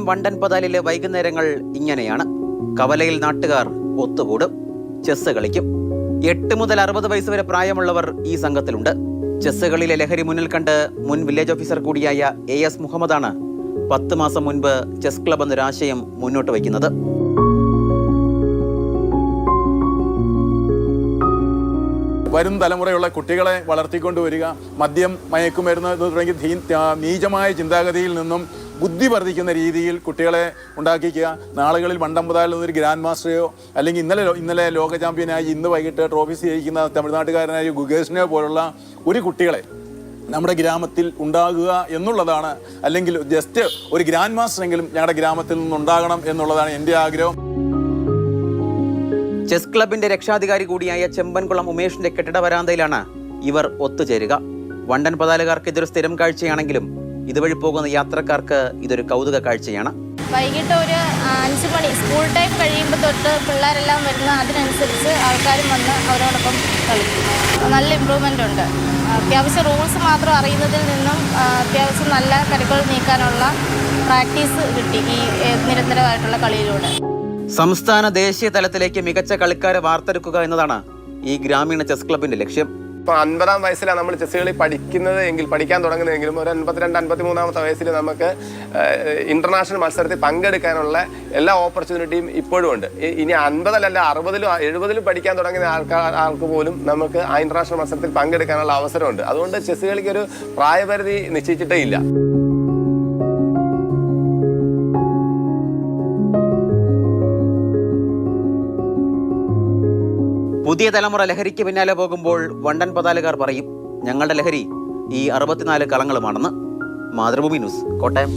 വണ്ടൻ പതാലിലെ വൈകുന്നേരങ്ങൾ ഇങ്ങനെയാണ്. കവലയിൽ നാട്ടുകാർ ഒത്തുകൂടും, ചെസ് കളിക്കും. 8 മുതൽ 60 വയസ്സ് വരെ പ്രായമുള്ളവർ ഈ സംഘത്തിലുണ്ട്. ചെസ് കളിയിലെ ലഹരി മുന്നിൽ കണ്ട് മുൻ വില്ലേജ് ഓഫീസർ കൂടിയായ AS മുഹമ്മദാണ് 10 മാസം മുൻപ് ചെസ് ക്ലബ് എന്നൊരാശയം മുന്നോട്ട് വയ്ക്കുന്നത്. വരും തലമുറയുള്ള കുട്ടികളെ വളർത്തിക്കൊണ്ടുവരിക, മദ്യം, മയക്കുമരുന്ന് തുടങ്ങി നീചമായ ചിന്താഗതിയിൽ നിന്നും ബുദ്ധി വർദ്ധിക്കുന്ന രീതിയിൽ കുട്ടികളെ ഉണ്ടാക്കിക്കുക. നാളുകളിൽ വണ്ടമ്പതാലിൽ നിന്നൊരു ഗ്രാൻഡ് മാസ്റ്ററെയോ അല്ലെങ്കിൽ ഇന്നലെ ലോക ചാമ്പ്യനായി ഇന്ന് വൈകിട്ട് ട്രോഫി സ്വീകരിക്കുന്ന തമിഴ്നാട്ടുകാരനായ ഗുഗേഷിനെയോ പോലുള്ള ഒരു കുട്ടികളെ നമ്മുടെ ഗ്രാമത്തിൽ ഉണ്ടാകുക എന്നുള്ളതാണ്, അല്ലെങ്കിൽ ജസ്റ്റ് ഒരു ഗ്രാൻഡ് മാസ്റ്ററെങ്കിലും ഞങ്ങളുടെ ഗ്രാമത്തിൽ നിന്നുണ്ടാകണം എന്നുള്ളതാണ് എൻ്റെ ആഗ്രഹം. ചെസ് ക്ലബിന്റെ രക്ഷാധികാരി കൂടിയായ ചെമ്പൻകുളം ഉമേഷിന്റെ കെട്ടിട വരാന്തയിലാണ് ഇവർ ഒത്തുചേരുക. വണ്ടൻ പതാലുകാർക്ക് ഇതൊരു സ്ഥിരം കാഴ്ചയാണെങ്കിലും ഇതുവഴി പോകുന്ന യാത്രക്കാർക്ക് ഇതൊരു കൗതുക കാഴ്ചയാണ്. വൈകിട്ട് ഒരു 5 മണി സ്കൂൾ ടൈം കഴിയുമ്പോൾ തൊട്ട് പിള്ളേരെല്ലാം വരുന്ന അതിനനുസരിച്ച് ആൾക്കാരും വന്ന് അവരോടൊപ്പം കളിക്കും. നല്ല ഇമ്പ്രൂവ്മെൻ്റ് ഉണ്ട്. അത്യാവശ്യം റൂൾസ് മാത്രം അറിയുന്നതിൽ നിന്നും അത്യാവശ്യം നല്ല കരുക്കൾ നീക്കാനുള്ള പ്രാക്ടീസ് കിട്ടി ഈ നിരന്തരമായിട്ടുള്ള കളിയിലൂടെ. സംസ്ഥാന ദേശീയ തലത്തിലേക്ക് മികച്ച കളിക്കാരെ വാർത്തെടുക്കുക എന്നതാണ് ഈ ഗ്രാമീണ ചെസ് ക്ലബിന്റെ ലക്ഷ്യം. ഇപ്പോൾ 50-ാം വയസ്സിലാണ് നമ്മൾ ചെസ് കളി പഠിക്കാൻ തുടങ്ങുന്നതെങ്കിലും ഒരു 52-53-ാമത്തെ വയസ്സിൽ നമുക്ക് ഇന്റർനാഷണൽ മത്സരത്തിൽ പങ്കെടുക്കാനുള്ള എല്ലാ ഓപ്പർച്യൂണിറ്റിയും ഇപ്പോഴും ഉണ്ട്. ഇനി 50-ലല്ല 60-ലും 70-ലും പഠിക്കാൻ തുടങ്ങുന്ന ആൾക്ക് പോലും നമുക്ക് ആ ഇന്റർനാഷണൽ മത്സരത്തിൽ പങ്കെടുക്കാനുള്ള അവസരമുണ്ട്. അതുകൊണ്ട് ചെസ് കളിക്ക് ഒരു പ്രായപരിധി നിശ്ചയിച്ചിട്ടേ ഇല്ല. പുതിയ തലമുറ ലഹരിക്ക് പിന്നാലെ പോകുമ്പോൾ വണ്ടൻ പതാലുകാർ പറയും, ഞങ്ങളുടെ ലഹരി ഈ 64 കളങ്ങളുമാണെന്ന്. മാതൃഭൂമി ന്യൂസ്, കോട്ടയം.